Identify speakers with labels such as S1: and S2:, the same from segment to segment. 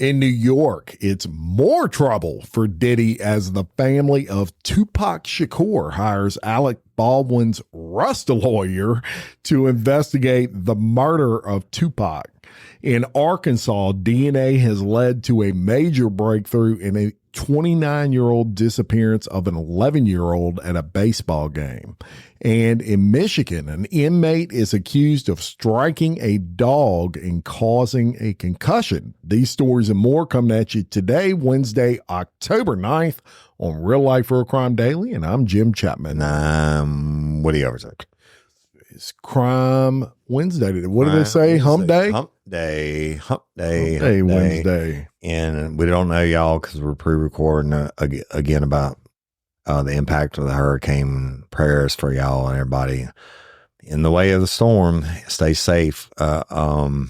S1: In New York, it's more trouble for Diddy as the family of Tupac Shakur hires Alec Baldwin's Rust lawyer to investigate the murder of Tupac. In Arkansas, DNA has led to a major breakthrough in a 29-year-old disappearance of an 11-year-old at a baseball game. And in Michigan, an inmate is accused of striking a dog and causing a concussion. These stories and more coming at you today, Wednesday, October 9th on Real Life Real Crime Daily, and I'm Jim Chapman.
S2: What do you ever say?
S1: It's Crime Wednesday. What do they say? Hump Day?
S2: Hump Day.
S1: Wednesday.
S2: And we don't know, y'all, because we're pre-recording again about the impact of the hurricane. Prayers for y'all and everybody in the way of the storm. Stay safe. And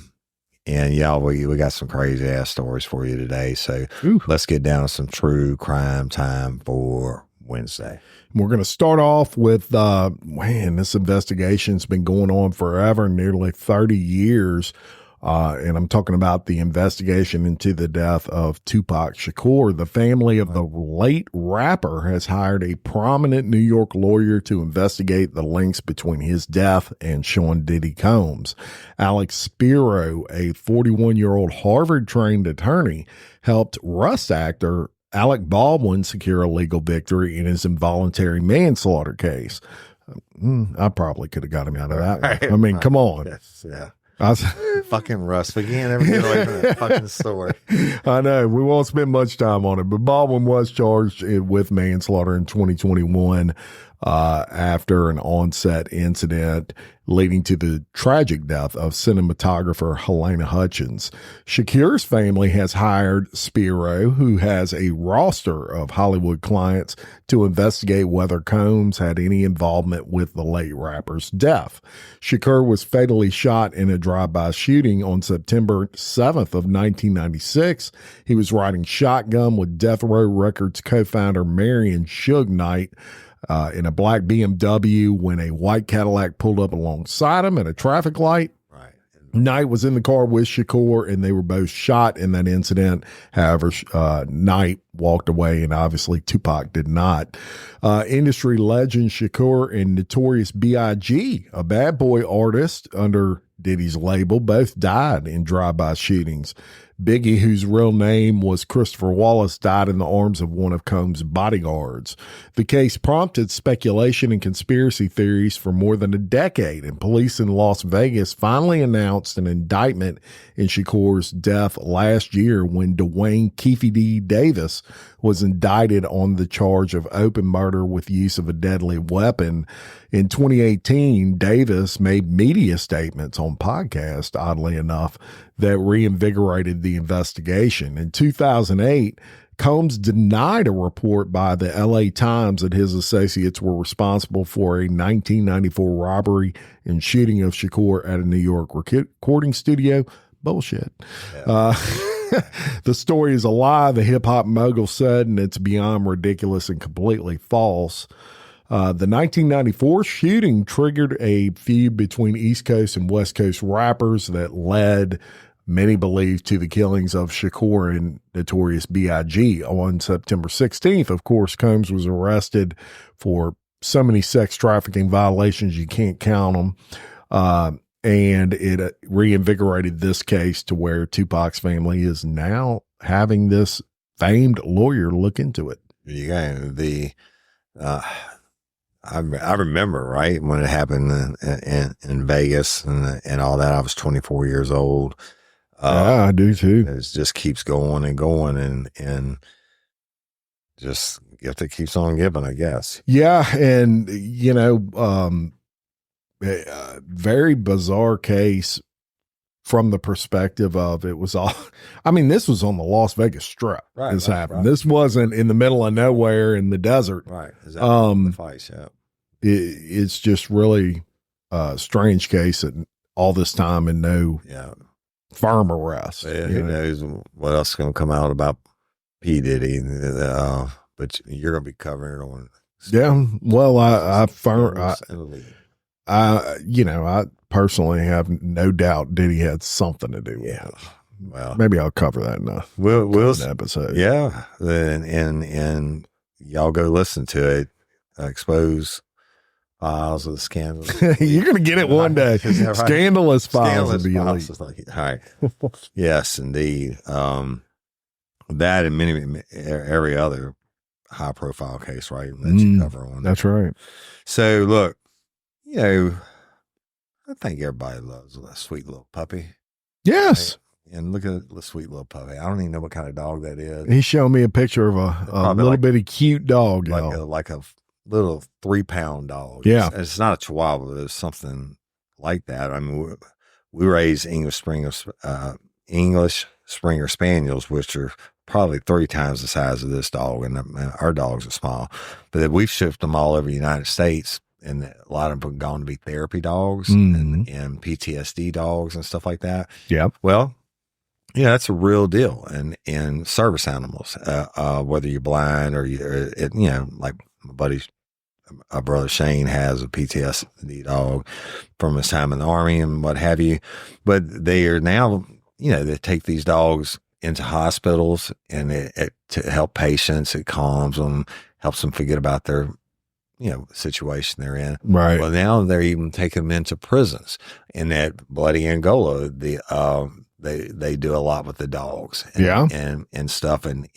S2: y'all, we got some crazy ass stories for you today. So let's get down to some true crime time for Wednesday.
S1: We're going to start off with, this investigation's been going on forever, nearly 30 years. And I'm talking about the investigation into the death of Tupac Shakur. The family of the late rapper has hired a prominent New York lawyer to investigate the links between his death and Sean Diddy Combs. Alec Spiro, a 41-year-old Harvard-trained attorney, helped Rust actor Alec Baldwin secure a legal victory in his involuntary manslaughter case. I probably could have got him out of that. Right, I mean, come on.
S2: Yes, yeah. Fucking Rust. We can't ever get away from that fucking story.
S1: I know. We won't spend much time on it, but Baldwin was charged with manslaughter in 2021 after an on-set incident leading to the tragic death of cinematographer Helena Hutchins. Shakur's family has hired Spiro, who has a roster of Hollywood clients, to investigate whether Combs had any involvement with the late rapper's death. Shakur was fatally shot in a drive-by shooting on September 7th of 1996. He was riding shotgun with Death Row Records co-founder Marion Suge Knight in a black BMW when a white Cadillac pulled up alongside him at a traffic light.
S2: Right.
S1: Knight was in the car with Shakur, and they were both shot in that incident. However, Knight walked away, and obviously Tupac did not. Industry legend Shakur and Notorious B.I.G., a bad boy artist under Diddy's label, both died in drive-by shootings. Biggie, whose real name was Christopher Wallace, died in the arms of one of Combs' bodyguards. The case prompted speculation and conspiracy theories for more than a decade, and police in Las Vegas finally announced an indictment in Shakur's death last year when Dwayne Keefe D. Davis was indicted on the charge of open murder with use of a deadly weapon. In 2018, Davis made media statements on podcasts, oddly enough, that reinvigorated the investigation. In 2008, Combs denied a report by the LA Times that his associates were responsible for a 1994 robbery and shooting of Shakur at a New York recording studio. Bullshit. Yeah. The story is a lie, the hip-hop mogul said, and it's beyond ridiculous and completely false. The 1994 shooting triggered a feud between East Coast and West Coast rappers that led, many believe, to the killings of Shakur and Notorious B.I.G. On September 16th, of course, Combs was arrested for so many sex trafficking violations, you can't count them. And it reinvigorated this case to where Tupac's family is now having this famed lawyer look into it.
S2: You got I remember, right, when it happened in Vegas and all that. I was 24 years old.
S1: Yeah, I do too.
S2: It just keeps going and going, and just if it keeps on giving, I guess.
S1: Yeah, and very bizarre case from the perspective of it was all, I mean, this was on the Las Vegas Strip.
S2: Right.
S1: This happened. Right. This wasn't in the middle of nowhere in the desert.
S2: Right. Exactly. The fight, yeah.
S1: It's just really a strange case and all this time and no firm arrest.
S2: Yeah, who knows what else is going to come out about P. Diddy. But you're going to be covering it on.
S1: Yeah. Well, I personally have no doubt Diddy had something to do with it.
S2: Well,
S1: maybe I'll cover that in a
S2: we'll
S1: episode.
S2: Yeah, and y'all go listen to it. Expose files of the scandal.
S1: You're gonna get it one day.
S2: Right?
S1: Scandalous files of the elite.
S2: All right. Yes, indeed. That and every other high profile case, right? That you cover on.
S1: That's right.
S2: So look, I think everybody loves a sweet little puppy.
S1: Yes.
S2: Right? And look at the sweet little puppy. I don't even know what kind of dog that is.
S1: He showed me a picture of a little bitty cute dog.
S2: Like a little 3-pound dog.
S1: Yeah.
S2: It's not a Chihuahua. It's something like that. I mean, we raise English Springer Spaniels, which are probably 3 times the size of this dog, and our dogs are small. But we've shipped them all over the United States, and a lot of them have gone to be therapy dogs and PTSD dogs and stuff like that.
S1: Yeah.
S2: Well, yeah, that's a real deal. And service animals, whether you're blind or like my brother Shane has a PTSD dog from his time in the Army and what have you. But they are now, they take these dogs into hospitals and to help patients. It calms them, helps them forget about their, situation they're in.
S1: Right.
S2: Well, now they're even taking them into prisons. In that bloody Angola, they do a lot with the dogs and stuff and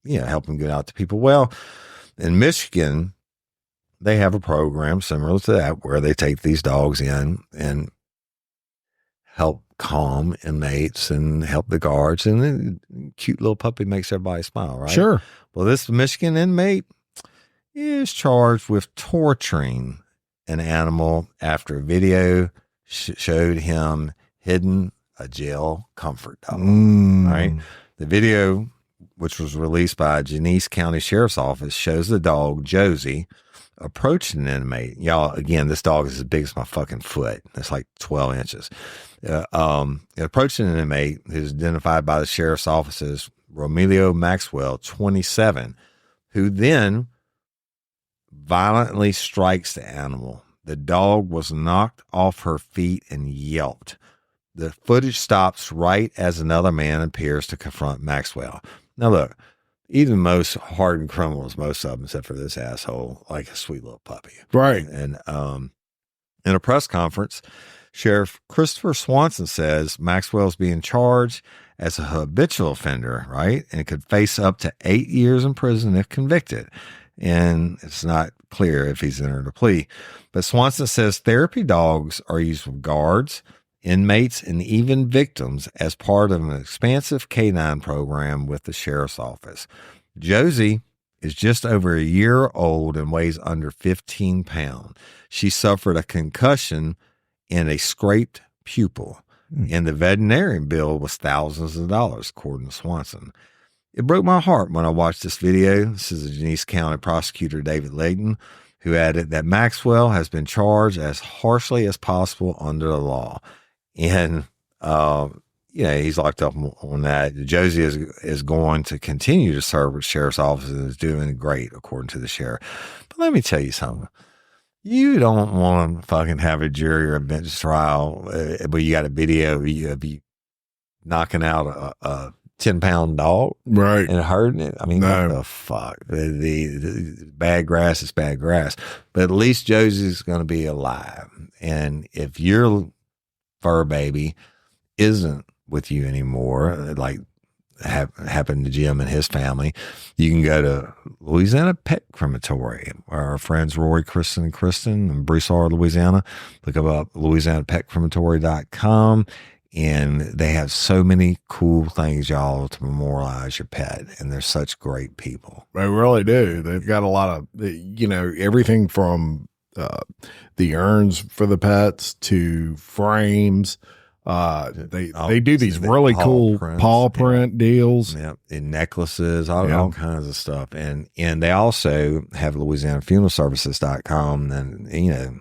S2: help them get out to people. Well, in Michigan, they have a program similar to that where they take these dogs in and help calm inmates and help the guards, and then cute little puppy makes everybody smile, right?
S1: Sure.
S2: Well, this Michigan inmate is charged with torturing an animal after a video showed him hidden a jail comfort dog. Right? The video, which was released by Genesee County Sheriff's Office, shows the dog Josie approaching an inmate. Y'all, again, this dog is as big as my fucking foot. It's like 12 inches. Approaching an inmate who's identified by the sheriff's office as Romelio Maxwell, 27, who then violently strikes the animal. The dog was knocked off her feet and yelped. The footage stops right as another man appears to confront Maxwell. Now look, even most hardened criminals, most of them, except for this asshole, like a sweet little puppy.
S1: Right.
S2: And in a press conference, Sheriff Christopher Swanson says Maxwell's being charged as a habitual offender, right? And could face up to 8 years in prison if convicted. And it's not clear if he's entered a plea. But Swanson says therapy dogs are used with guards, inmates, and even victims as part of an expansive canine program with the sheriff's office. Josie is just over a year old and weighs under 15 pounds. She suffered a concussion and a scraped pupil, and the veterinarian bill was thousands of dollars, according to Swanson. It broke my heart when I watched this video. This is the Genesee County prosecutor, David Layton, who added that Maxwell has been charged as harshly as possible under the law. And, he's locked up on that. Josie is going to continue to serve with sheriff's office and is doing great, according to the sheriff. But let me tell you something. You don't want to fucking have a jury or a bench trial where you got a video of you knocking out a 10-pound dog,
S1: right,
S2: and hurting it. I mean,
S1: no.
S2: What the fuck? The bad grass is bad grass. But at least Josie's going to be alive. And if your fur baby isn't with you anymore, like happened to Jim and his family, you can go to Louisiana Pet Crematorium, where our friends Rory, Kristen in Broussard, Louisiana. Look up LouisianaPetCrematory.com. And they have so many cool things, y'all, to memorialize your pet. And they're such great people.
S1: They really do. They've got a lot of, everything from the urns for the pets to frames. They do these really cool paw print deals.
S2: Yeah, and necklaces, all kinds of stuff. And they also have LouisianaFuneralServices.com and,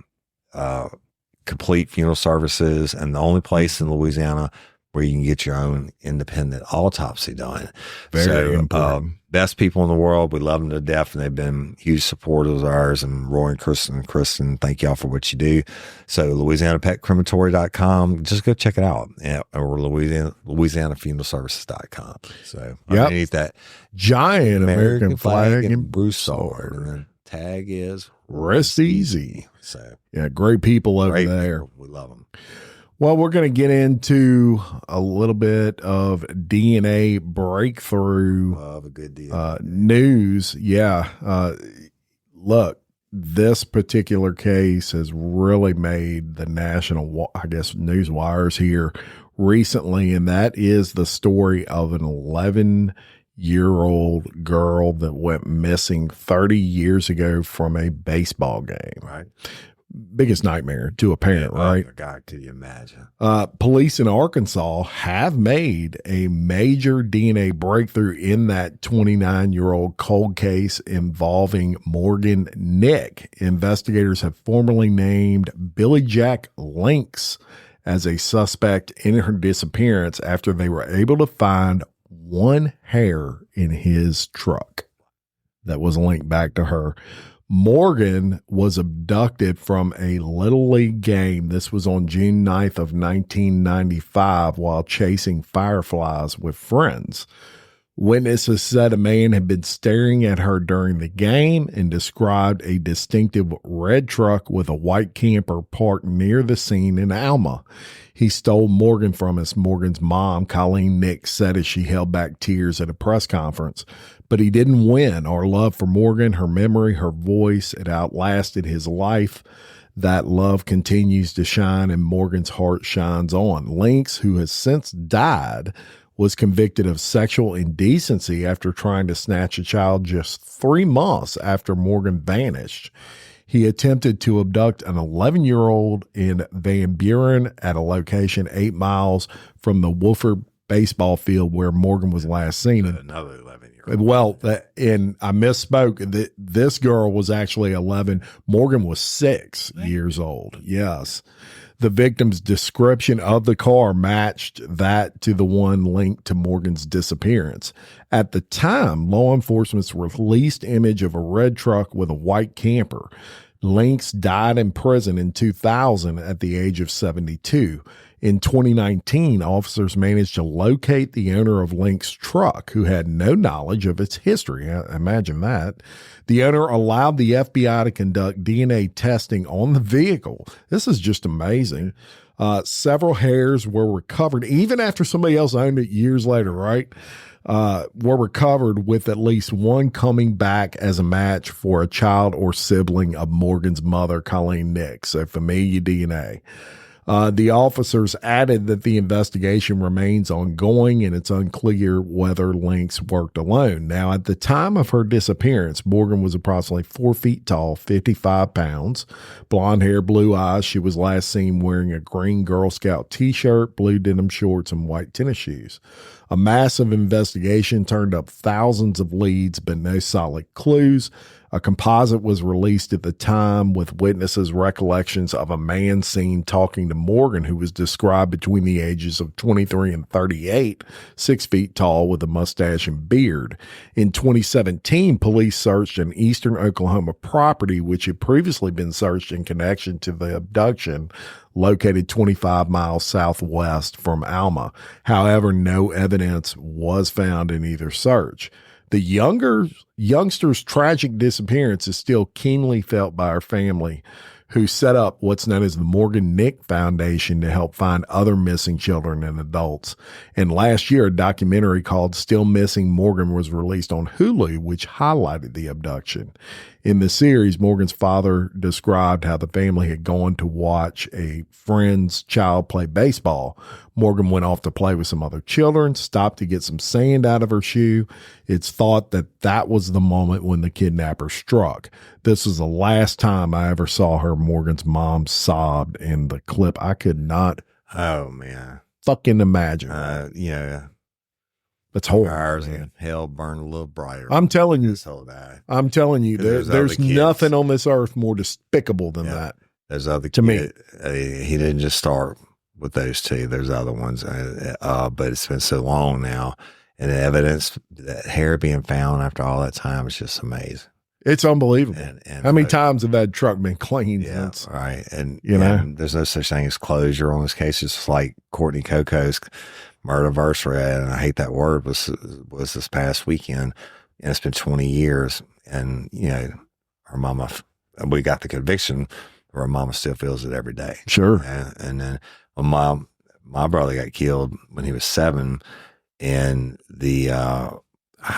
S2: complete funeral services, and the only place in Louisiana where you can get your own independent autopsy done.
S1: Very important.
S2: best people in the world. We love them to death, and they've been huge supporters of ours. And Roy and Kristen, thank y'all for what you do. So LouisianaPetCrematory.com, just go check it out, or LouisianaFuneralServices.com. So underneath that
S1: giant American flag and
S2: Bruce sword, and the tag is
S1: Rest Easy.
S2: So
S1: yeah, great people over there.
S2: People. We love them.
S1: Well, we're going to get into a little bit of DNA breakthrough
S2: Love a good deal.
S1: News. Yeah. Look, this particular case has really made the national, I guess, news wires here recently, and that is the story of an 11-year-old girl that went missing 30 years ago from a baseball game.
S2: Right.
S1: Biggest nightmare to a parent, right?
S2: Oh, God, could you imagine?
S1: Police in Arkansas have made a major DNA breakthrough in that 29-year-old cold case involving Morgan Nick. Investigators have formally named Billy Jack Lynx as a suspect in her disappearance after they were able to find one hair in his truck that was linked back to her. Morgan was abducted from a Little League game. This was on June 9th of 1995 while chasing fireflies with friends. Witnesses said a man had been staring at her during the game and described a distinctive red truck with a white camper parked near the scene in Alma. He stole Morgan from us, Morgan's mom, Colleen Nick, said as she held back tears at a press conference. But he didn't win. Our love for Morgan, her memory, her voice, it outlasted his life. That love continues to shine, and Morgan's heart shines on. Lynx, who has since died, was convicted of sexual indecency after trying to snatch a child just 3 months after Morgan vanished. He attempted to abduct an 11-year-old in Van Buren at a location 8 miles from the Woolford baseball field where Morgan was last seen.
S2: Another 11-year-old.
S1: Well, and I misspoke. This girl was actually 11. Morgan was 6 years old. Yes. The victim's description of the car matched that to the one linked to Morgan's disappearance. At the time, law enforcement's released image of a red truck with a white camper. Lynx died in prison in 2000 at the age of 72. In 2019, officers managed to locate the owner of Lynx's truck, who had no knowledge of its history. Imagine that. The owner allowed the FBI to conduct DNA testing on the vehicle. This is just amazing. Several hairs were recovered, even after somebody else owned it years later, right? Were recovered, with at least one coming back as a match for a child or sibling of Morgan's mother, Colleen Nick. So familial DNA. The officers added that the investigation remains ongoing and it's unclear whether Lynx worked alone. Now, at the time of her disappearance, Morgan was approximately 4 feet tall, 55 pounds, blonde hair, blue eyes. She was last seen wearing a green Girl Scout t-shirt, blue denim shorts, and white tennis shoes. A massive investigation turned up thousands of leads, but no solid clues. A composite was released at the time with witnesses' recollections of a man seen talking to Morgan, who was described between the ages of 23 and 38, 6 feet tall with a mustache and beard. In 2017, police searched an eastern Oklahoma property, which had previously been searched in connection to the abduction, located 25 miles southwest from Alma. However, no evidence was found in either search. The youngster's tragic disappearance is still keenly felt by her family, who set up what's known as the Morgan Nick Foundation to help find other missing children and adults. And last year, a documentary called Still Missing Morgan was released on Hulu, which highlighted the abduction. In the series, Morgan's father described how the family had gone to watch a friend's child play baseball. Morgan went off to play with some other children, stopped to get some sand out of her shoe. It's thought that that was the moment when the kidnapper struck. This was the last time I ever saw her. Morgan's mom sobbed in the clip. I could not fucking imagine.
S2: Yeah.
S1: That's horrible.
S2: Ours in hell burn a little brighter.
S1: I'm telling you.
S2: So that.
S1: I'm telling you, there's nothing on this earth more despicable than that.
S2: There's other
S1: to me.
S2: He didn't just start with those two. There's other ones, but it's been so long now. And the evidence, that hair being found after all that time is just amazing.
S1: It's unbelievable.
S2: And
S1: how many times have that truck been cleaned?
S2: Yeah, right. And
S1: and
S2: there's no such thing as closure on this case. It's like Courtney Coco's murder anniversary, and I hate that word, was this past weekend, and it's been 20 years. And her mama, we got the conviction, her mama still feels it every day.
S1: Sure.
S2: And then when my brother got killed when he was 7, and I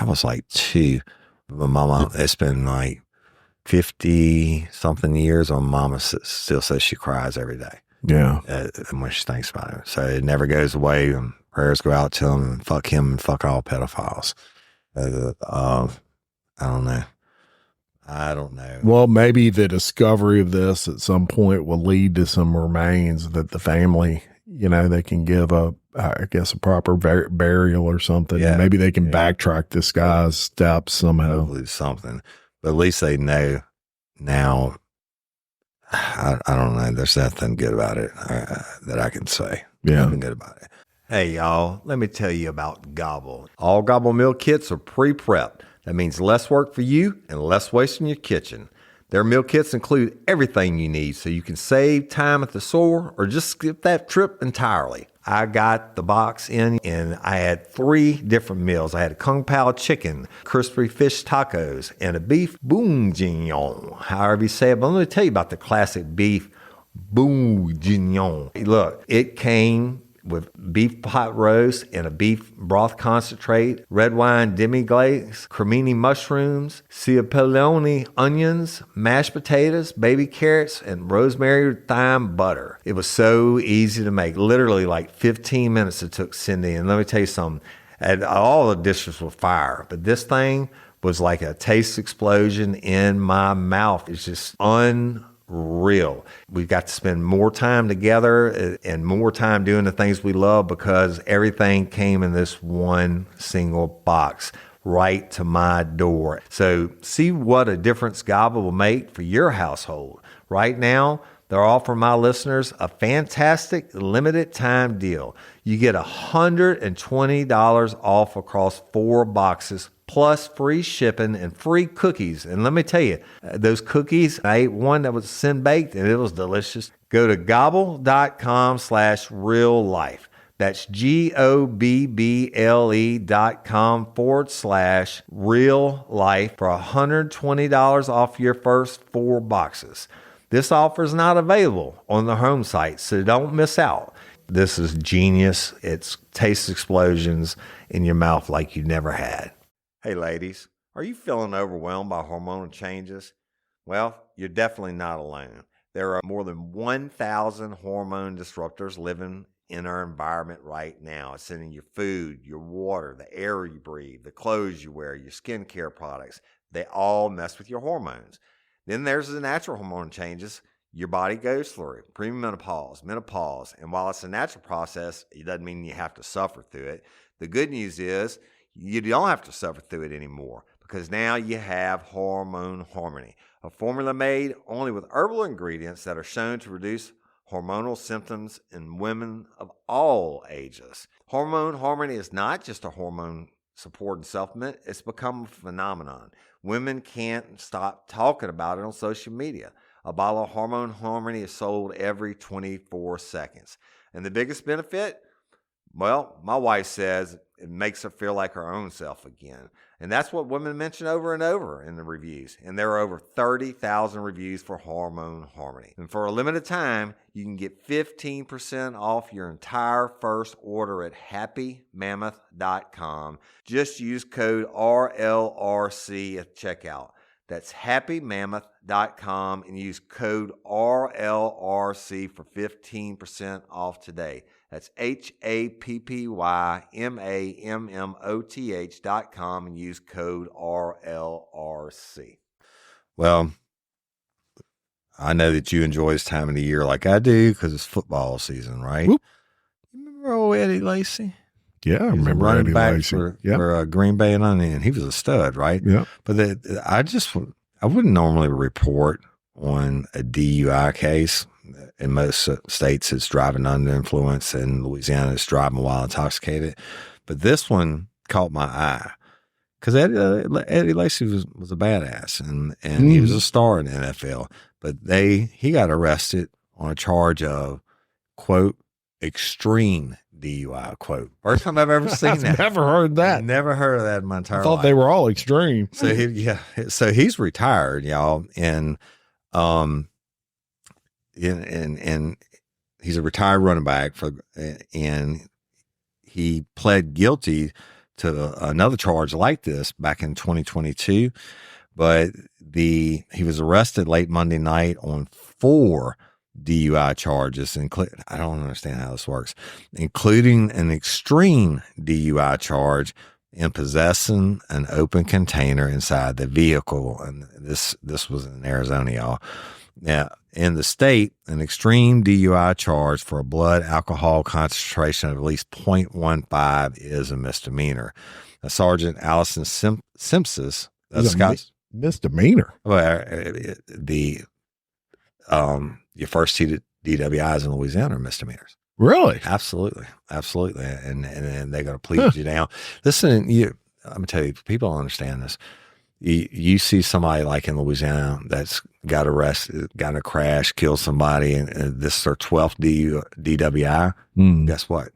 S2: was like 2. My mama, it's been like 50 something years. My mama still says she cries every day.
S1: Yeah.
S2: When she thinks about it. So it never goes away. And prayers go out to him and fuck all pedophiles. I don't know.
S1: Well, maybe the discovery of this at some point will lead to some remains that the family, they can give a proper burial or something.
S2: Yeah.
S1: Maybe they can backtrack this guy's steps somehow.
S2: Hopefully something. But at least they know now. I don't know. There's nothing good about it that I can say.
S1: Yeah.
S2: Nothing good about it. Hey, y'all, let me tell you about Gobble. All Gobble meal kits are pre-prepped. That means less work for you and less waste in your kitchen. Their meal kits include everything you need so you can save time at the store or just skip that trip entirely. I got the box in and I had 3 different meals. I had a Kung Pao chicken, crispy fish tacos, and a beef bourguignon, however you say it. But let me tell you about the classic beef bourguignon. Look, it came with beef pot roast and a beef broth concentrate, red wine demi-glace, cremini mushrooms, cipollone onions, mashed potatoes, baby carrots, and rosemary thyme butter. It was so easy to make. Literally like 15 minutes it took Cindy. And let me tell you something. And all the dishes were fire, but this thing was like a taste explosion in my mouth. It's just unreal. We've got to spend more time together and more time doing the things we love because everything came in this one single box right to my door. So see what a difference Gobble will make for your household. Right now, they're offering my listeners a fantastic limited time deal. You get $120 off across 4 boxes plus free shipping and free cookies. And let me tell you, those cookies, I ate one that was sin baked and it was delicious. Go to gobble.com/real life. That's GOBBLE.com/real life for $120 off your first 4 boxes. This offer is not available on the home site, so don't miss out. This is genius. It's taste explosions in your mouth like you never had. Hey ladies, are you feeling overwhelmed by hormonal changes? Well, you're definitely not alone. There are more than 1,000 hormone disruptors living in our environment right now. It's in your food, your water, the air you breathe, the clothes you wear, your skincare products. They all mess with your hormones. Then there's the natural hormone changes your body goes through, premenopause, menopause. And while it's a natural process, it doesn't mean you have to suffer through it. The good news is you don't have to suffer through it anymore because now you have Hormone Harmony, a formula made only with herbal ingredients that are shown to reduce hormonal symptoms in women of all ages. Hormone Harmony is not just a hormone support and supplement. It's become a phenomenon. Women can't stop talking about it on social media. A bottle of Hormone Harmony is sold every 24 seconds. And the biggest benefit? Well, my wife says it makes her feel like her own self again. And that's what women mention over and over in the reviews. And there are over 30,000 reviews for Hormone Harmony. And for a limited time, you can get 15% off your entire first order at happymammoth.com. Just use code RLRC at checkout. That's happymammoth.com and use code RLRC for 15% off today. That's happymammoth.com and use code RLRC. Well, I know that you enjoy this time of the year like I do because it's football season, right? Whoop. You remember old Eddie Lacey?
S1: Yeah, I remember Eddie Lacey.
S2: For Green Bay and Onion. He was a stud, right?
S1: Yeah.
S2: But I wouldn't normally report on a DUI case. In most states, it's driving under influence. In Louisiana, it's driving while intoxicated. But this one caught my eye. Because Eddie Lacey was a badass, and he was a star in the NFL. But he got arrested on a charge of, quote, extreme DUI, quote. First time I've ever seen that.
S1: Never heard that.
S2: Never heard of that in my entire life.
S1: I thought they were all extreme.
S2: So he's retired, y'all, and he's a retired running back and he pled guilty to another charge like this back in 2022, but he was arrested late Monday night on 4 DUI charges, I don't understand how this works, including an extreme DUI charge in possessing an open container inside the vehicle. And this was in Arizona, y'all. Now, in the state, an extreme DUI charge for a blood alcohol concentration of at least 0.15 is a misdemeanor. Sergeant Allison Simpsons,
S1: misdemeanor.
S2: Well, your first DWIs in Louisiana are misdemeanors.
S1: Really?
S2: Absolutely. And they're going to plead you down. Listen, I'm going to tell you, people don't understand this. You see somebody like in Louisiana that's got arrested, got in a crash, killed somebody, and this is their 12th DWI. Guess what?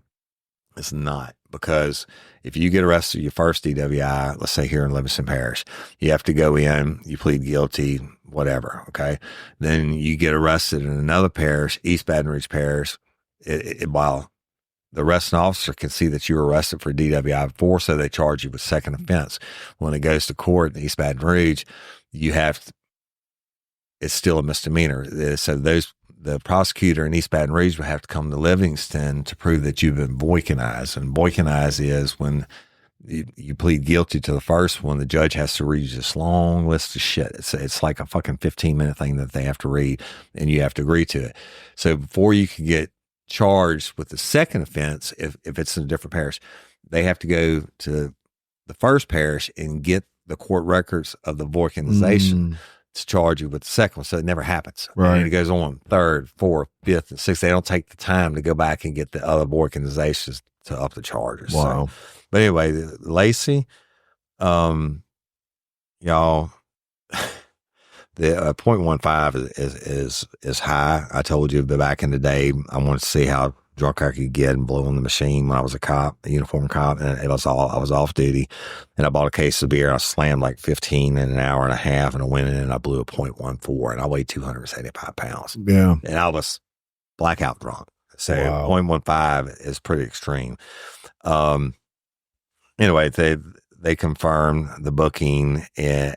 S2: It's not, because if you get arrested your first DWI, let's say here in Livingston Parish, you have to go in, you plead guilty, whatever, okay? Then you get arrested in another parish, East Baton Rouge Parish, while the arresting officer can see that you were arrested for DWI before, so they charge you with second offense. When it goes to court in East Baton Rouge, it's still a misdemeanor. So the prosecutor in East Baton Rouge would have to come to Livingston to prove that you've been boycotted. And boycotted is when you plead guilty to the first one, the judge has to read this long list of shit. It's like a fucking 15-minute thing that they have to read, and you have to agree to it. So before you can get charged with the second offense, if it's in a different parish, they have to go to the first parish and get the court records of the boycottation to charge you with the second one. So it never happens.
S1: Right.
S2: And it goes on 3rd, 4th, 5th, and 6th. They don't take the time to go back and get the other boycottations to up the charges.
S1: Wow.
S2: So, but anyway, Lacey, y'all, the 0.15 is high. I told you back in the day, I wanted to see how drunk I could get and blow on the machine when I was a uniform cop, and I was off duty, and I bought a case of beer, and I slammed like 15 in an hour and a half, and I went in and I blew a 0.14, and I weighed 275 pounds.
S1: Yeah.
S2: And I was blackout drunk. So
S1: wow.
S2: 0.15 is pretty extreme. Anyway, they confirmed the booking, and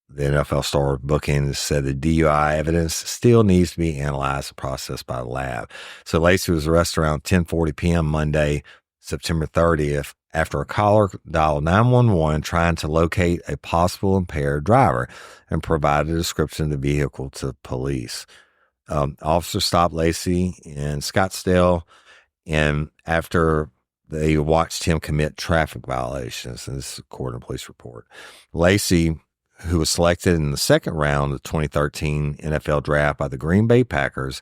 S2: the NFL star booking said the DUI evidence still needs to be analyzed and processed by the lab. So Lacey was arrested around 10:40 p.m. Monday, September 30th, after a caller dialed 911 trying to locate a possible impaired driver and provide a description of the vehicle to police. Officers stopped Lacey in Scottsdale, and after they watched him commit traffic violations, and this is according to police report. Lacey, who was selected in the second round of the 2013 NFL draft by the Green Bay Packers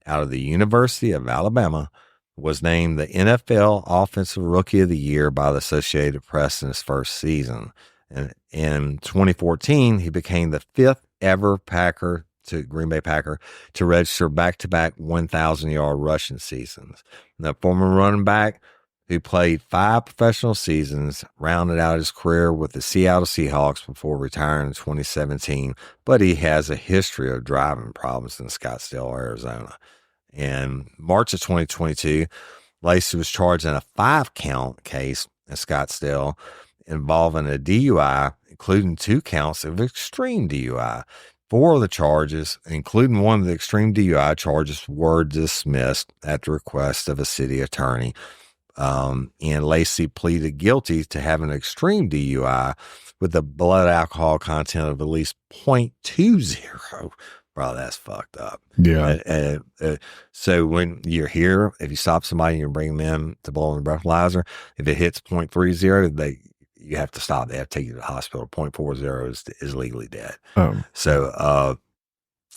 S2: out of the University of Alabama, was named the NFL Offensive Rookie of the Year by the Associated Press in his first season. And in 2014, he became the 5th ever Green Bay Packer to register back-to-back 1,000-yard rushing seasons. The former running back, who played 5 professional seasons, rounded out his career with the Seattle Seahawks before retiring in 2017, but he has a history of driving problems in Scottsdale, Arizona. In March of 2022, Lacey was charged in a 5-count case in Scottsdale involving a DUI, including 2 counts of extreme DUI. 4 of the charges, including one of the extreme DUI charges, were dismissed at the request of a city attorney. And Lacey pleaded guilty to having an extreme DUI with a blood alcohol content of at least 0.20. Bro, that's fucked up.
S1: Yeah.
S2: So when you're here, if you stop somebody and you bring them in to blow on the breathalyzer, if it hits 0.30, you have to stop. They have to take you to the hospital. 0.40 is legally dead. So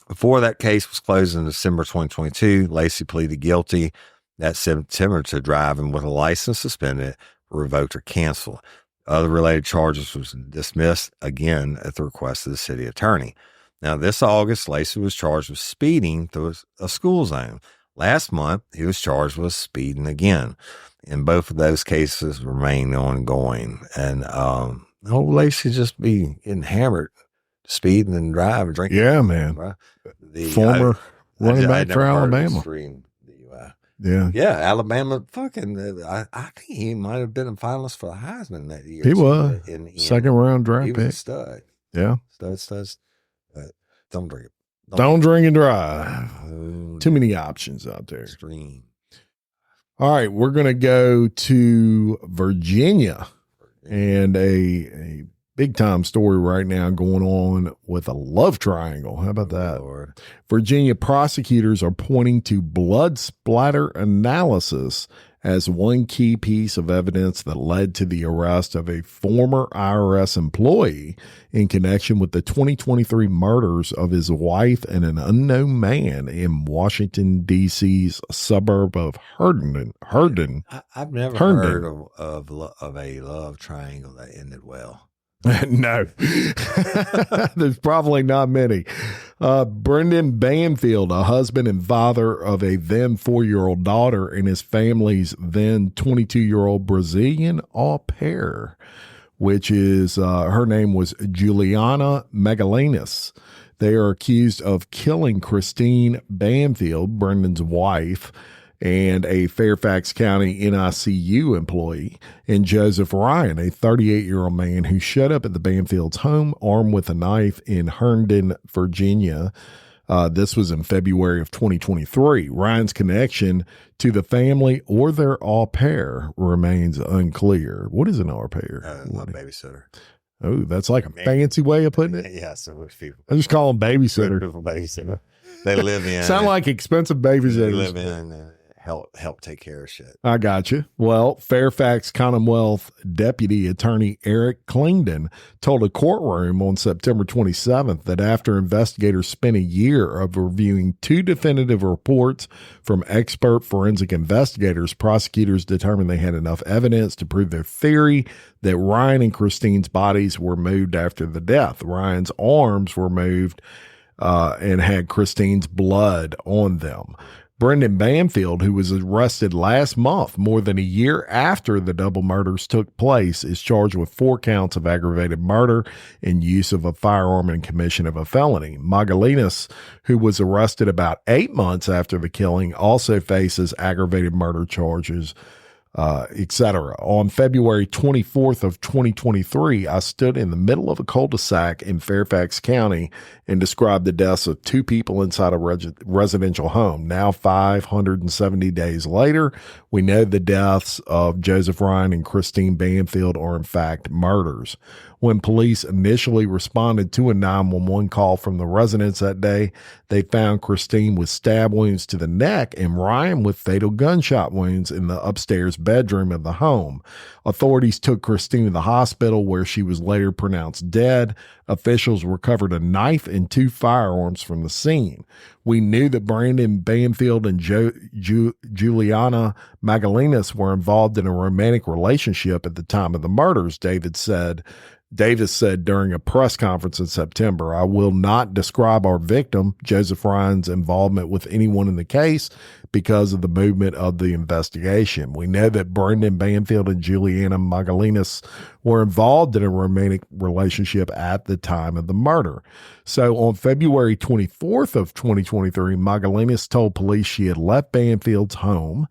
S2: before that case was closed in December 2022, Lacey pleaded guilty that September to driving with a license suspended revoked or canceled. Other related charges was dismissed, again, at the request of the city attorney. Now, this August, Lacey was charged with speeding through a school zone. Last month, he was charged with speeding again. And both of those cases remain ongoing. And old Lacey just be getting hammered, speeding and driving, drinking.
S1: Yeah, man. Former running back for Alabama.
S2: Yeah, Alabama fucking, I think he might have been a finalist for the Heisman that year.
S1: He was. Second round draft pick.
S2: He was a stud.
S1: Yeah.
S2: Stud. Don't drink it.
S1: Don't drink and drive. Too many options out there.
S2: Extreme.
S1: All right, we're going to go to Virginia, and a big time story right now going on with a love triangle. How about that?
S2: Lord.
S1: Virginia prosecutors are pointing to blood splatter analysis as one key piece of evidence that led to the arrest of a former IRS employee in connection with the 2023 murders of his wife and an unknown man in Washington, D.C.'s suburb of Herndon.
S2: I've never heard of a love triangle that ended well.
S1: No, there's probably not many. Brendan Banfield, a husband and father of a then 4-year-old daughter and his family's then 22-year-old Brazilian au pair, which is her name was Juliana Magalinas. They are accused of killing Christine Banfield, Brendan's wife, and a Fairfax County NICU employee, and Joseph Ryan, a 38-year-old man who showed up at the Banfield's home armed with a knife in Herndon, Virginia. This was in February of 2023. Ryan's connection to the family or their au pair remains unclear. What is an au pair?
S2: A babysitter.
S1: Oh, that's like a fancy way of putting it?
S2: Yeah, so people.
S1: I just call them babysitter.
S2: Babysitter. They live in.
S1: Sound like expensive babysitters.
S2: They live in help take care of shit.
S1: I got you. Well, Fairfax Commonwealth Deputy Attorney Eric Clingdon told a courtroom on September 27th that after investigators spent a year of reviewing 2 definitive reports from expert forensic investigators, prosecutors determined they had enough evidence to prove their theory that Ryan and Christine's bodies were moved after the death. Ryan's arms were moved and had Christine's blood on them. Brendan Banfield, who was arrested last month, more than a year after the double murders took place, is charged with 4 counts of aggravated murder and use of a firearm in commission of a felony. Magalinas, who was arrested about 8 months after the killing, also faces aggravated murder charges, etc. On February 24th of 2023, I stood in the middle of a cul-de-sac in Fairfax County and described the deaths of 2 people inside a residential home. Now, 570 days later, we know the deaths of Joseph Ryan and Christine Banfield are in fact murders. When police initially responded to a 911 call from the residents that day, they found Christine with stab wounds to the neck and Ryan with fatal gunshot wounds in the upstairs bedroom of the home. Authorities took Christine to the hospital where she was later pronounced dead. Officials recovered a knife and 2 firearms from the scene. We knew that Brandon Banfield and Juliana Magalinas were involved in a romantic relationship at the time of the murders, Davis said during a press conference in September. I will not describe our victim, Joseph Ryan's involvement with anyone in the case because of the movement of the investigation. We know that Brendan Banfield and Juliana Magalinas were involved in a romantic relationship at the time of the murder. So on February 24th of 2023, Magalinas told police she had left Banfield's home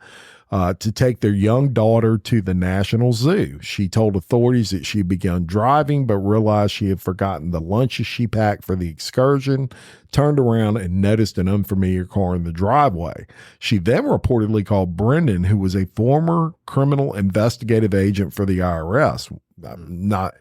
S1: to take their young daughter to the National Zoo. She told authorities that she had begun driving, but realized she had forgotten the lunches she packed for the excursion, turned around and noticed an unfamiliar car in the driveway. She then reportedly called Brendan, who was a former criminal investigative agent for the IRS. Not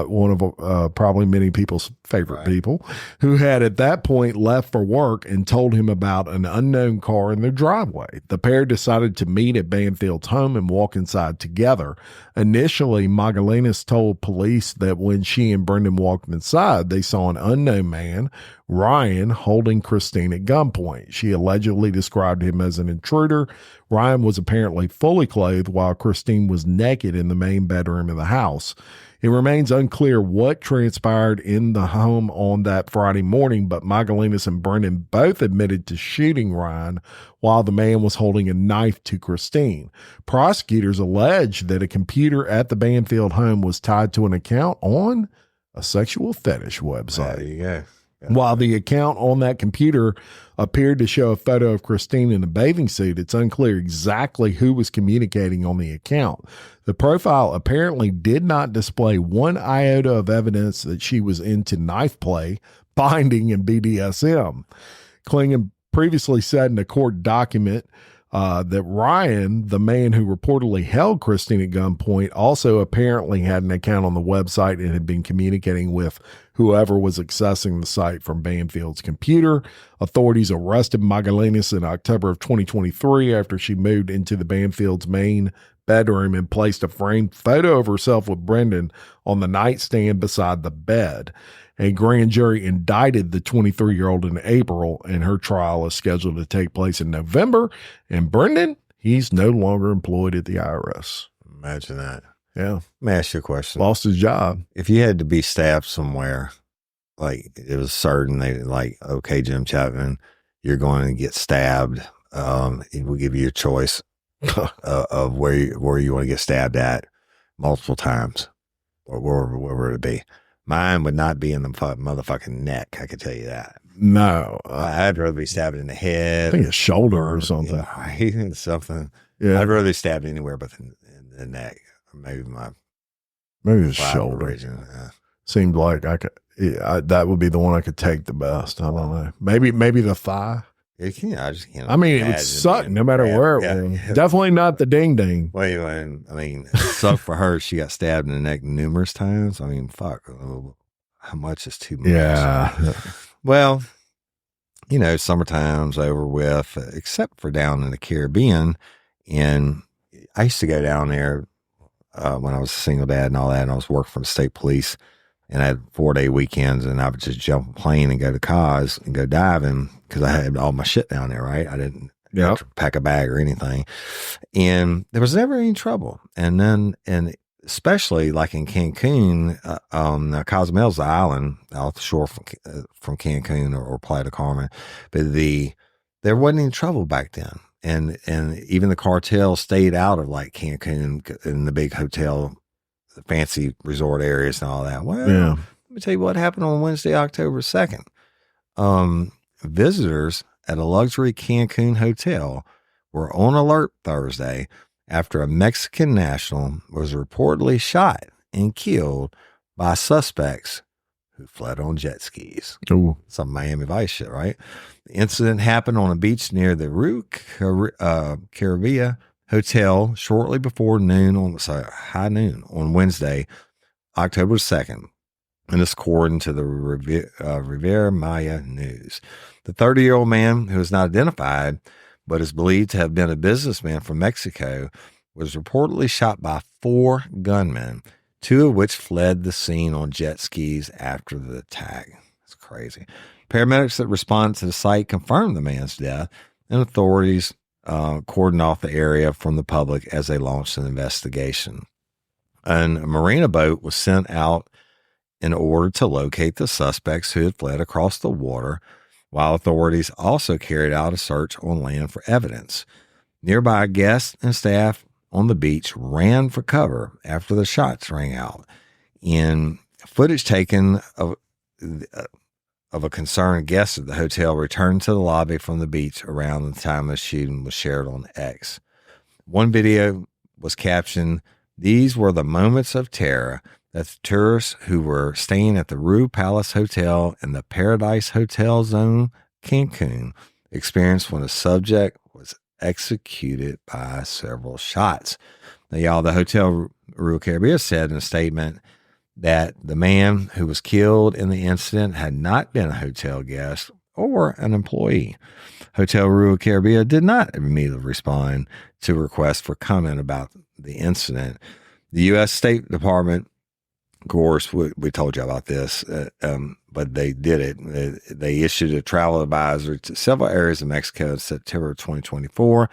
S1: one of probably many people's favorite people, who had at that point left for work, and told him about an unknown car in their driveway. The pair decided to meet at Banfield's home and walk inside together. Initially, Magalinas told police that when she and Brendan walked inside, they saw an unknown man, Ryan, holding Christine at gunpoint. She allegedly described him as an intruder. Ryan was apparently fully clothed while Christine was naked in the main bedroom of the house. It remains unclear what transpired in the home on that Friday morning, but Magdalenas and Brendan both admitted to shooting Ryan while the man was holding a knife to Christine. Prosecutors allege that a computer at the Banfield home was tied to an account on a sexual fetish website.
S2: There you go.
S1: While the account on that computer appeared to show a photo of Christine in a bathing suit, it's unclear exactly who was communicating on the account. The profile apparently did not display one iota of evidence that she was into knife play, binding, and BDSM. Klingon previously said in a court document that Ryan, the man who reportedly held Christine at gunpoint, also apparently had an account on the website and had been communicating with whoever was accessing the site from Banfield's computer. Authorities arrested Magdalenas in October of 2023 after she moved into the Banfield's main bedroom and placed a framed photo of herself with Brendan on the nightstand beside the bed. A grand jury indicted the 23-year-old in April, and her trial is scheduled to take place in November. And Brendan, he's no longer employed at the IRS.
S2: Imagine that.
S1: Yeah.
S2: Let me ask you a question.
S1: Lost his job.
S2: If you had to be stabbed somewhere, like it was certain, they like, okay, Jim Chapman, you're going to get stabbed. It will give you a choice of where you want to get stabbed at multiple times, or where would it be? Mine would not be in the motherfucking neck. I could tell you that.
S1: No.
S2: I'd rather be stabbed in the head.
S1: I think a shoulder or something.
S2: Yeah, something.
S1: Yeah.
S2: I'd rather be stabbed anywhere but in the neck. Or maybe
S1: the shoulder.
S2: Region. Yeah.
S1: Seemed like I could. Yeah, that would be the one I could take the best. I don't know. Maybe the thigh.
S2: I just can't.
S1: I mean, it would suck no matter where it was. Definitely not the ding ding.
S2: Wait, I mean, it sucked for her. She got stabbed in the neck numerous times. I mean, fuck. How much is too much?
S1: Yeah.
S2: Well, summertime's over with, except for down in the Caribbean. And I used to go down there when I was a single dad and all that, and I was working for the state police. And I had 4-day weekends, and I would just jump a plane and go to Cos and go diving because I had all my shit down there, right? I didn't have to pack a bag or anything. And there was never any trouble. And especially like in Cancun, Cozumel's the island off the shore from Cancun or Playa del Carmen, but there wasn't any trouble back then. And even the cartel stayed out of like Cancun in the big hotel, fancy resort areas and all that. Well, let me tell you what happened on Wednesday, October 2nd. Visitors at a luxury Cancun hotel were on alert Thursday after a Mexican national was reportedly shot and killed by suspects who fled on jet skis.
S1: Ooh.
S2: Some Miami Vice shit, right? The incident happened on a beach near the Rue Caribia Hotel shortly before high noon on Wednesday, October 2nd, and this according to the Riviera Maya News. The 30-year-old man, who is not identified but is believed to have been a businessman from Mexico, was reportedly shot by 4 gunmen, 2 of which fled the scene on jet skis after the attack. That's crazy. Paramedics that responded to the site confirmed the man's death, and authorities cordoned off the area from the public as they launched an investigation. And a marina boat was sent out in order to locate the suspects who had fled across the water, while authorities also carried out a search on land for evidence. Nearby guests and staff on the beach ran for cover after the shots rang out. In footage taken of a concerned guest at the hotel returned to the lobby from the beach around the time the shooting was shared on X. One video was captioned, "These were the moments of terror that the tourists who were staying at the Rue Palace Hotel in the Paradise Hotel Zone, Cancun, experienced when the subject was executed by several shots." Now, y'all, the Hotel Rue Caribbean said in a statement that the man who was killed in the incident had not been a hotel guest or an employee. Hotel Rue Caribbean did not immediately respond to requests for comment about the incident. The U.S. State Department, of course, we told you about this, but they did it. They issued a travel advisory to several areas of Mexico in September 2024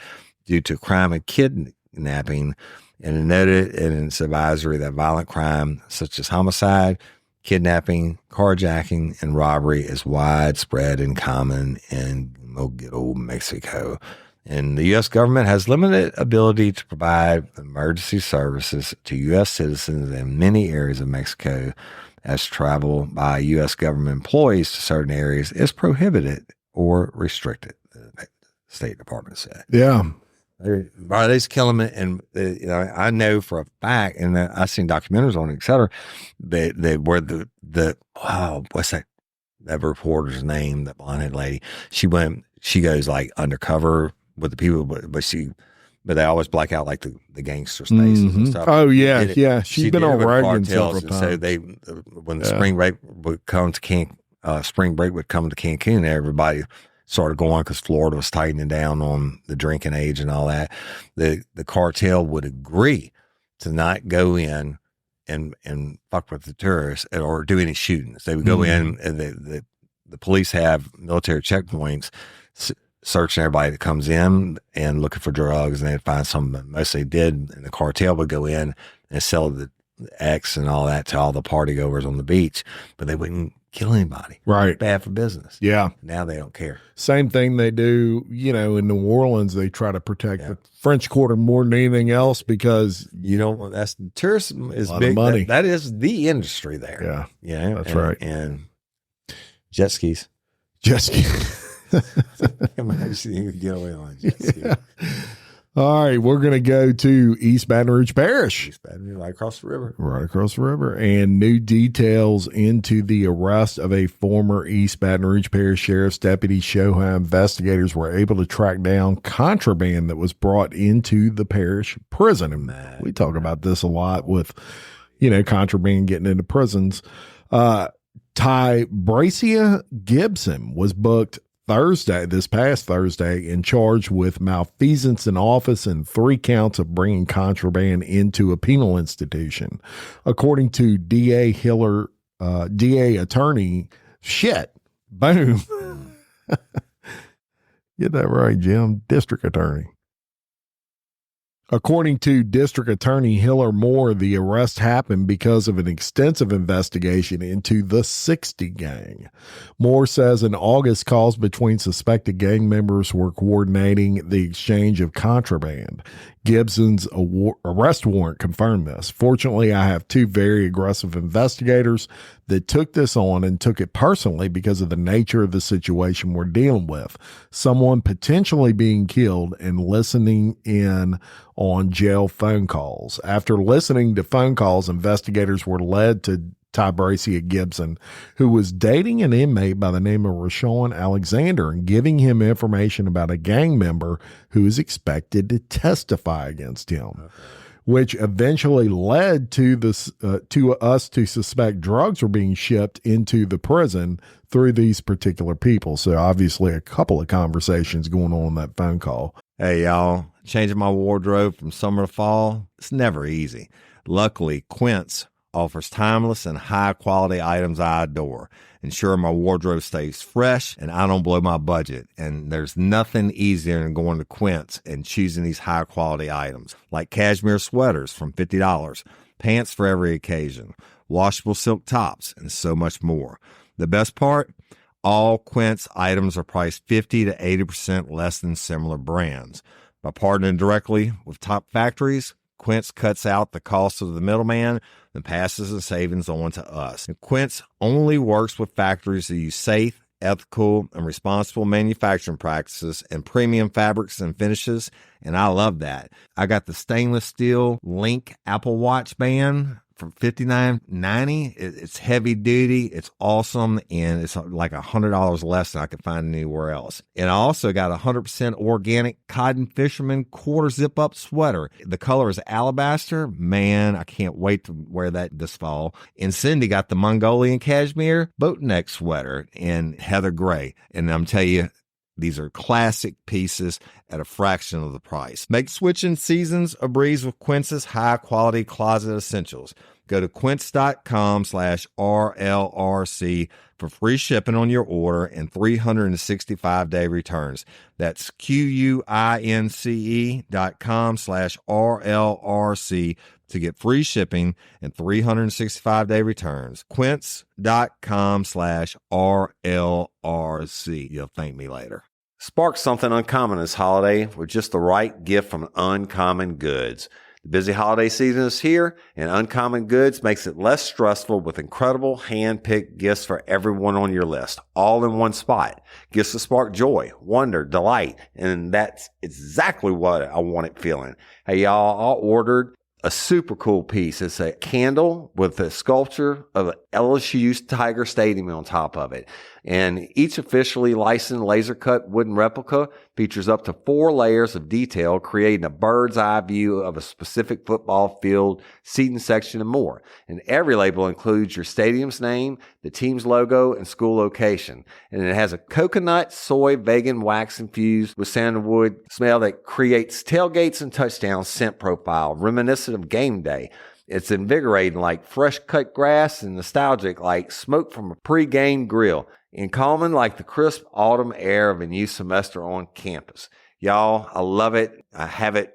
S2: due to crime of kidnapping, and it noted in its advisory that violent crime such as homicide, kidnapping, carjacking, and robbery is widespread and common in good old Mexico. And the U.S. government has limited ability to provide emergency services to U.S. citizens in many areas of Mexico, as travel by U.S. government employees to certain areas is prohibited or restricted, the State Department said.
S1: Yeah.
S2: They just kill them. And, I know for a fact, and I've seen documentaries on it, et cetera, they were what's that reporter's name, that blonde-headed lady? She goes like undercover with the people, but they always black out like the gangsters' faces and stuff.
S1: Oh yeah, yeah. She's been on Rogan several times.
S2: So when the spring break would come to Cancun, everybody started going because Florida was tightening down on the drinking age and all that. The cartel would agree to not go in and fuck with the tourists or do any shootings. They would go in, and the police have military checkpoints, searching everybody that comes in and looking for drugs, and they'd find something. Most they did, and the cartel would go in and sell the X and all that to all the party goers on the beach, but they wouldn't kill anybody.
S1: Right.
S2: Bad for business.
S1: Yeah.
S2: Now they don't care.
S1: Same thing they do, in New Orleans. They try to protect the French Quarter more than anything else because
S2: that's tourism is
S1: a lot
S2: big.
S1: Of money.
S2: That is the industry there.
S1: Yeah.
S2: Yeah.
S1: That's right.
S2: And jet skis. Imagine you could get away on jet ski.
S1: Yeah. All right, we're going to go to East Baton Rouge Parish.
S2: East Baton Rouge, right across the river.
S1: Right across the river. And new details into the arrest of a former East Baton Rouge Parish Sheriff's deputy show how investigators were able to track down contraband that was brought into the parish prison. And we talk about this a lot with, contraband getting into prisons. Tybracia Gibson was booked this past Thursday, and charged with malfeasance in office and 3 counts of bringing contraband into a penal institution. According to DA attorney, boom. Get that right, Jim. District attorney. According to District Attorney Hiller Moore, the arrest happened because of an extensive investigation into the 60 gang. Moore says in August, calls between suspected gang members were coordinating the exchange of contraband. Gibson's arrest warrant confirmed this. Fortunately, I have 2 very aggressive investigators that took this on and took it personally because of the nature of the situation we're dealing with. Someone potentially being killed and listening in on jail phone calls. After listening to phone calls, investigators were led to Tybracia Gibson, who was dating an inmate by the name of Rashawn Alexander and giving him information about a gang member who is expected to testify against him, which eventually led to us to suspect drugs were being shipped into the prison through these particular people. So obviously a couple of conversations going on that phone call.
S2: Hey, y'all, changing my wardrobe from summer to fall, it's never easy. Luckily, Quince offers timeless and high-quality items I adore. Ensure my wardrobe stays fresh and I don't blow my budget. And there's nothing easier than going to Quince and choosing these high-quality items, like cashmere sweaters from $50, pants for every occasion, washable silk tops, and so much more. The best part? All Quince items are priced 50 to 80% less than similar brands. By partnering directly with top factories, Quince cuts out the cost of the middleman and passes the savings on to us. And Quince only works with factories that use safe, ethical, and responsible manufacturing practices and premium fabrics and finishes, and I love that. I got the stainless steel Link Apple Watch band for $59.90. It's heavy duty, it's awesome, and it's like $100 less than I could find anywhere else. And I also got a 100% organic cotton fisherman quarter zip up sweater. The color is alabaster. Man, I can't wait to wear that this fall. And Cindy got the Mongolian cashmere boat neck sweater in heather gray. And I'm telling you, these are classic pieces at a fraction of the price. Make switching seasons a breeze with Quince's high-quality closet essentials. Go to quince.com/RLRC for free shipping on your order and 365-day returns. That's QUINCE.com/RLRC to get free shipping and 365-day returns. Quince.com/RLRC. You'll thank me later.
S3: Spark something uncommon this holiday with just the right gift from Uncommon Goods. The busy holiday season is here, and Uncommon Goods makes it less stressful with incredible hand-picked gifts for everyone on your list, all in one spot. Gifts to spark joy, wonder, delight, and that's exactly what I wanted feeling. Hey, y'all, I ordered a super cool piece. It's a candle with a sculpture of LSU's Tiger Stadium on top of it. And each officially licensed laser cut wooden replica features up to 4 layers of detail, creating a bird's eye view of a specific football field, seating section, and more. And every label includes your stadium's name, the team's logo, and school location. And it has a coconut, soy, vegan wax infused with sandalwood smell that creates tailgates and touchdown scent profile, reminiscent of game day. It's invigorating like fresh cut grass and nostalgic like smoke from a pre-game grill, and calming like the crisp autumn air of a new semester on campus. Y'all, I love it. I have it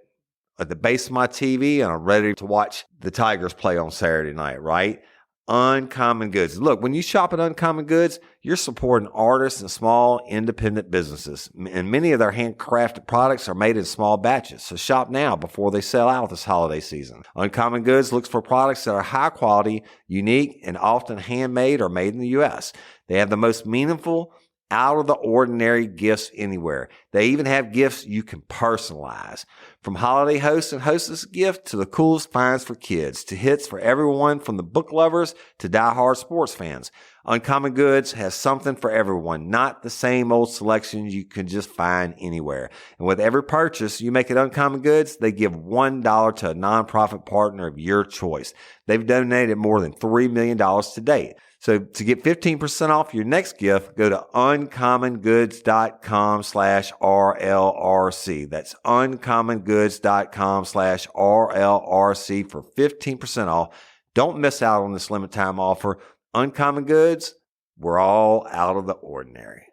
S3: at the base of my TV, and I'm ready to watch the Tigers play on Saturday night, right? Uncommon Goods. Look, when you shop at Uncommon Goods, you're supporting artists and small independent businesses. And many of their handcrafted products are made in small batches. So shop now before they sell out this holiday season. Uncommon Goods looks for products that are high quality, unique, and often handmade or made in the U.S. They have the most meaningful, out of the ordinary gifts anywhere. They even have gifts you can personalize. From holiday hosts and hostess gift to the coolest finds for kids, to hits for everyone from the book lovers to diehard sports fans. Uncommon Goods has something for everyone, not the same old selections you can just find anywhere. And with every purchase you make at Uncommon Goods, they give $1 to a nonprofit partner of your choice. They've donated more than $3 million to date. So to get 15% off your next gift, go to uncommongoods.com/RLRC. That's uncommongoods.com/RLRC for 15% off. Don't miss out on this limited time offer. Uncommon Goods, we're all out of the ordinary.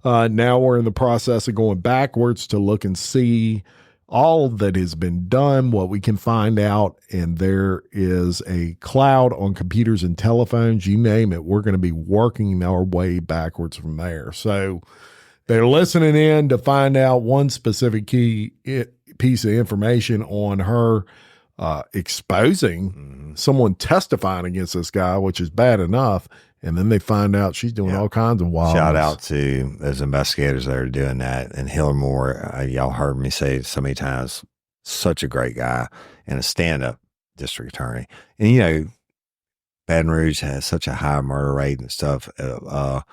S1: Now we're in the process of going backwards to look and see all that has been done, what we can find out. And there is a cloud on computers and telephones, you name it. We're going to be working our way backwards from there. So they're listening in to find out one specific key piece of information on her exposing someone testifying against this guy, which is bad enough. And then they find out she's doing all kinds of wild.
S2: Shout out to those investigators that are doing that. And Hiller Moore, y'all heard me say it so many times, such a great guy and a stand-up district attorney. And, you know, Baton Rouge has such a high murder rate and stuff, but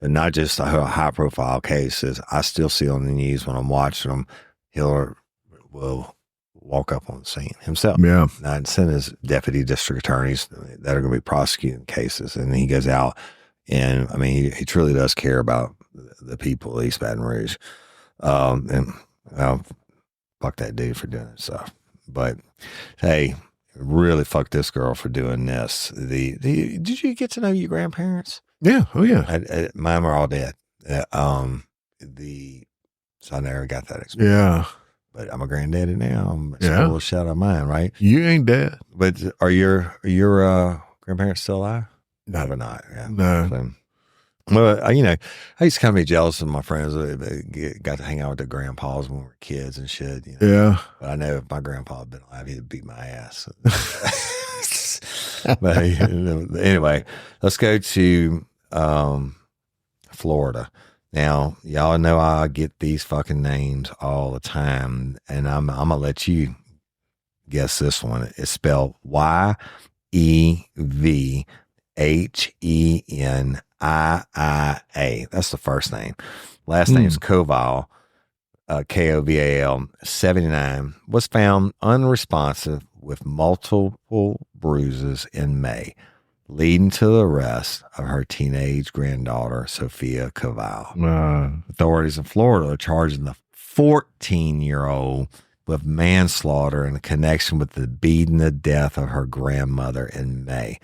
S2: not just a high-profile cases. I still see on the news when I'm watching them, Hiller will walk up on the scene himself.
S1: Yeah.
S2: And send his deputy district attorneys that are going to be prosecuting cases. And he goes out and, I mean, he truly does care about the people of East Baton Rouge. And fuck that dude for doing stuff. But hey, really fuck this girl for doing this. Did you get to know your grandparents?
S1: Yeah. Oh yeah.
S2: Mine were all dead. So I never got that experience.
S1: Yeah.
S2: But I'm a granddaddy now. I'm a little shout out mine, right?
S1: You ain't dead.
S2: But are your grandparents still alive? No, they're not. Yeah.
S1: No.
S2: So, well, you know, I used to kind of be jealous of my friends that got to hang out with their grandpas when we were kids and shit. You know?
S1: Yeah.
S2: But I know if my grandpa had been alive, he'd beat my ass. But anyway, let's go to Florida. Now, y'all know I get these fucking names all the time, and I'm going to let you guess this one. It's spelled YEVHENIIA. That's the first name. Last name is Koval, Koval, 79, was found unresponsive with multiple bruises in May, leading to the arrest of her teenage granddaughter, Sophia Koval. Authorities in Florida are charging the 14-year-old with manslaughter in connection with the beating to death of her grandmother in May.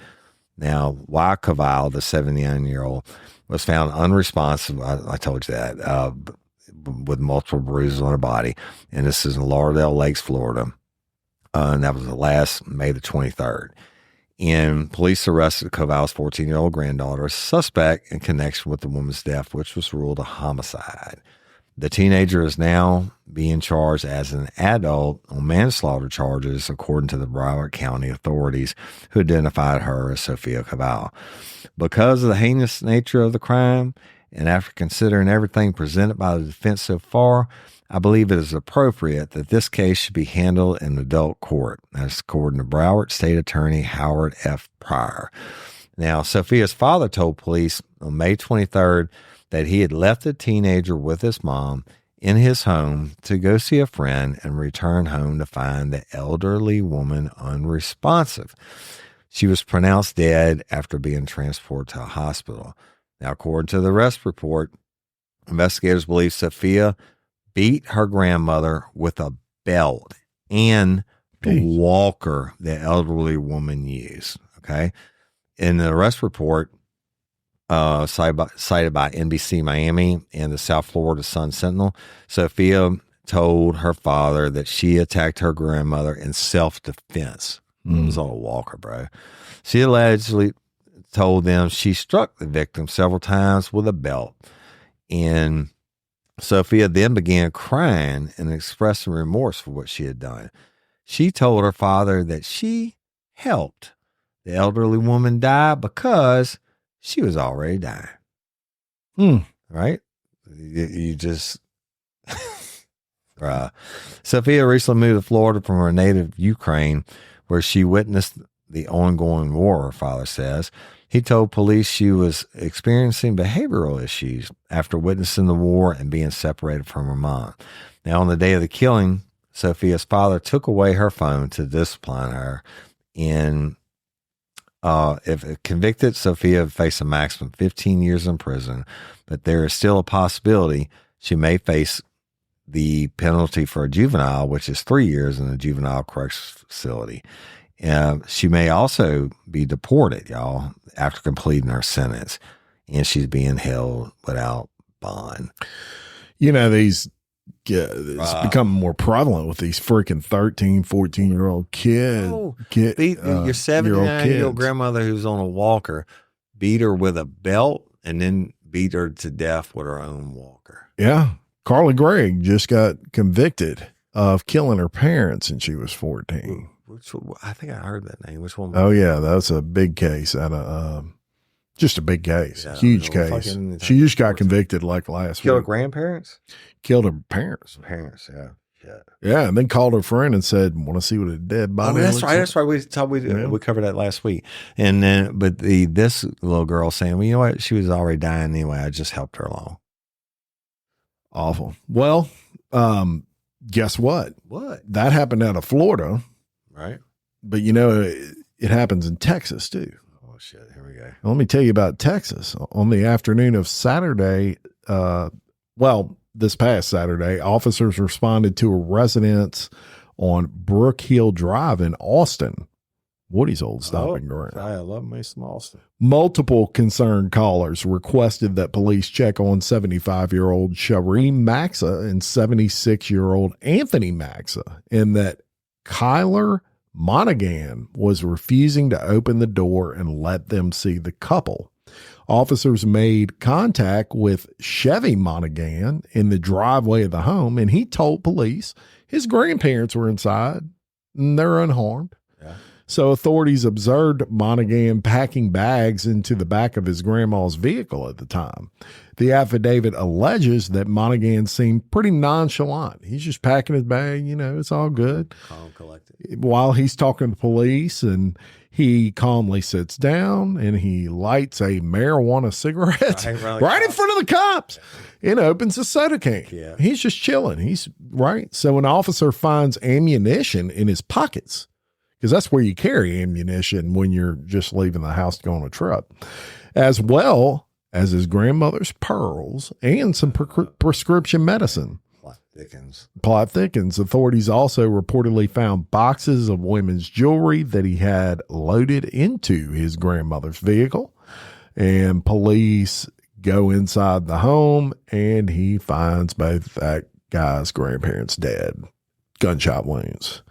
S2: Now, Wacavile, the 79-year-old, was found unresponsive. I told you that, with multiple bruises on her body. And this is in Lauderdale Lakes, Florida. And that was the last May the 23rd. And police arrested Cavile's 14-year-old granddaughter as suspect in connection with the woman's death, which was ruled a homicide. The teenager is now being charged as an adult on manslaughter charges, according to the Broward County authorities, who identified her as Sophia Cavile. Because of the heinous nature of the crime, and after considering everything presented by the defense so far, I believe it is appropriate that this case should be handled in adult court. That's according to Broward State Attorney Howard F. Pryor. Now, Sophia's father told police on May 23rd that he had left the teenager with his mom in his home to go see a friend and return home to find the elderly woman unresponsive. She was pronounced dead after being transported to a hospital. Now, according to the arrest report, investigators believe Sophia beat her grandmother with a belt and the walker the elderly woman used. Okay. In the arrest report, cited by NBC Miami and the South Florida Sun Sentinel, Sophia told her father that she attacked her grandmother in self-defense. It was on a walker, bro. She allegedly told them she struck the victim several times with a belt. And Sophia then began crying and expressing remorse for what she had done. She told her father that she helped the elderly woman die because she was already dying. Right? You just... Sophia recently moved to Florida from her native Ukraine, where she witnessed the ongoing war, her father says. He told police she was experiencing behavioral issues after witnessing the war and being separated from her mom. Now, on the day of the killing, Sophia's father took away her phone to discipline her. And if convicted, Sophia would face a maximum 15 years in prison, but there is still a possibility she may face the penalty for a juvenile, which is 3 years in a juvenile corrections facility. She may also be deported, y'all, after completing her sentence, and she's being held without bond.
S1: You know, it's becoming more prevalent with these freaking 13, 14-year-old kids.
S2: Your 79-year-old grandmother who's on a walker beat her with a belt and then beat her to death with her own walker.
S1: Yeah. Carly Gregg just got convicted of killing her parents and she was 14.
S2: I think I heard that name. Which one?
S1: Oh, yeah. That's a big case out of just a big case, huge case. She just got convicted like last week.
S2: Killed her grandparents?
S1: Killed her parents.
S2: Yeah.
S1: Yeah, and then called her friend and said, "Want to see what a dead body?"
S2: That's right. That's right. We covered that last week. And then, but this little girl saying, "Well, you know what? She was already dying anyway. I just helped her along."
S1: Awful. Well, guess what?
S2: What?
S1: That happened out of Florida,
S2: right?
S1: But you know, it happens in Texas too.
S2: Oh shit! Here we go.
S1: Let me tell you about Texas. On the afternoon of Saturday, this past Saturday, officers responded to a residence on Brook Hill Drive in Austin, Woody's old stomping ground.
S2: I love me some Austin.
S1: Multiple concerned callers requested that police check on 75-year-old Shareen Maxa and 76-year-old Anthony Maxa, and that Kyler Monaghan was refusing to open the door and let them see the couple. Officers made contact with Chevy Monaghan in the driveway of the home, and he told police his grandparents were inside and they're unharmed.
S2: Yeah.
S1: So authorities observed Monaghan packing bags into the back of his grandma's vehicle at the time. The affidavit alleges that Monaghan seemed pretty nonchalant. He's just packing his bag, it's all good.
S2: Calm, collected.
S1: While he's talking to police, and he calmly sits down and he lights a marijuana cigarette right in front of the cops and opens a soda can.
S2: Yeah.
S1: He's just chilling. He's right. So an officer finds ammunition in his pockets, because that's where you carry ammunition when you're just leaving the house to go on a trip, as well as his grandmother's pearls and some prescription medicine.
S2: Dickens.
S1: Plot thickens. Authorities also reportedly found boxes of women's jewelry that he had loaded into his grandmother's vehicle. And police go inside the home, and he finds both that guy's grandparents dead, gunshot wounds.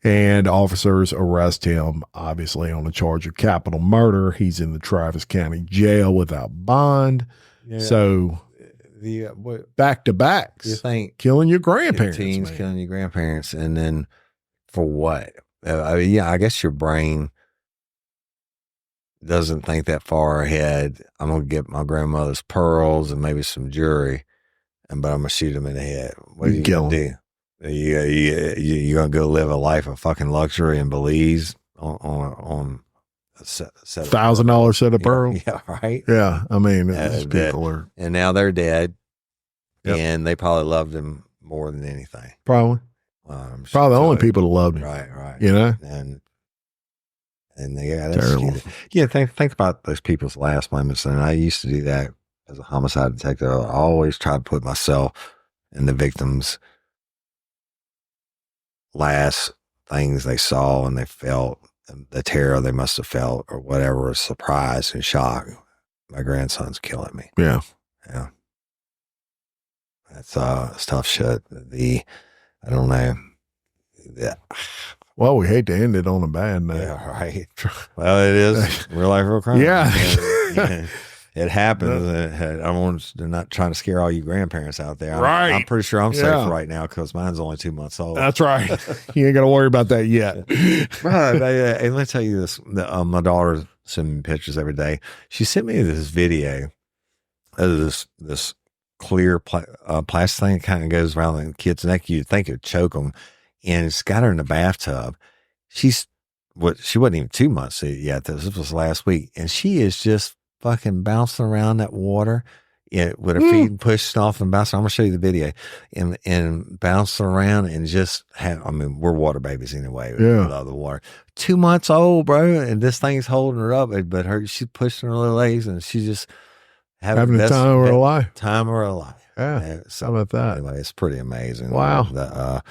S1: And officers arrest him, obviously, on a charge of capital murder. He's in the Travis County Jail without bond. Yeah. So back to backs.
S2: You think
S1: killing your grandparents?
S2: Teens killing your grandparents, and then for what? I guess your brain doesn't think that far ahead. I'm gonna get my grandmother's pearls and maybe some jewelry, but I'm gonna shoot them in the head. What are you gonna do? You gonna go live a life of fucking luxury in Belize on
S1: $1,000 set of pearls?
S2: Yeah, right.
S1: Yeah, I mean, people are,
S2: and now they're dead,
S1: yep.
S2: And they probably loved him more than anything.
S1: Probably the only people that loved him.
S2: Right.
S1: You know,
S2: and think about those people's last moments. And I used to do that as a homicide detective. I always try to put myself in the victim's last things they saw and they felt, the terror they must have felt, or whatever, surprise and shock. My grandson's killing me.
S1: Yeah.
S2: That's tough shit. I don't know. Yeah.
S1: Well, we hate to end it on a bad note.
S2: Yeah, right. Well, it is real life, real crime.
S1: Yeah.
S2: It happens. They're not trying to scare all you grandparents out there.
S1: Right.
S2: I'm pretty sure I'm safe right now because mine's only 2 months old.
S1: That's right. You ain't got to worry about that yet.
S2: Right. And let me tell you this. My daughter sends me pictures every day. She sent me this video of this clear plastic thing that kind of goes around the kid's neck. You'd think it'd choke them. And it's got her in the bathtub. She wasn't even 2 months yet. This was last week. And she is just fucking bouncing around that water with her feet pushed off and bouncing. I'm going to show you the video. And bouncing around and just we're water babies anyway. We love the water. 2 months old, bro. And this thing's holding her up. But she's pushing her little legs and she's just having the
S1: time of her life.
S2: Time of her life.
S1: Yeah. So how about that?
S2: Anyway, it's pretty amazing.
S1: Wow.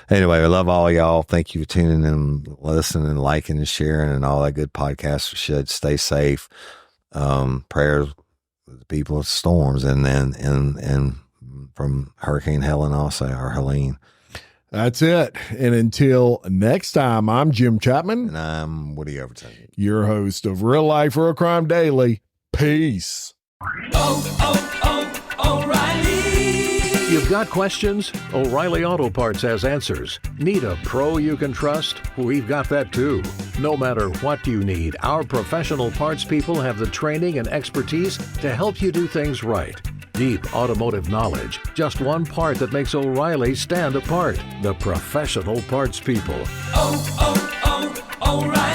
S2: Anyway, I love all y'all. Thank you for tuning in, listening, liking, and sharing, and all that good podcast shit. Stay safe. Prayers for the people of storms, and from Hurricane Helen also, or Helene.
S1: That's it. And until next time, I'm Jim Chapman.
S2: And I'm Woody Overton,
S1: your host of Real Life Real Crime Daily. Peace.
S4: O'Reilly. You've got questions? O'Reilly Auto Parts has answers. Need a pro you can trust? We've got that too. No matter what you need, our professional parts people have the training and expertise to help you do things right. Deep automotive knowledge. Just one part that makes O'Reilly stand apart. The professional parts people. O'Reilly.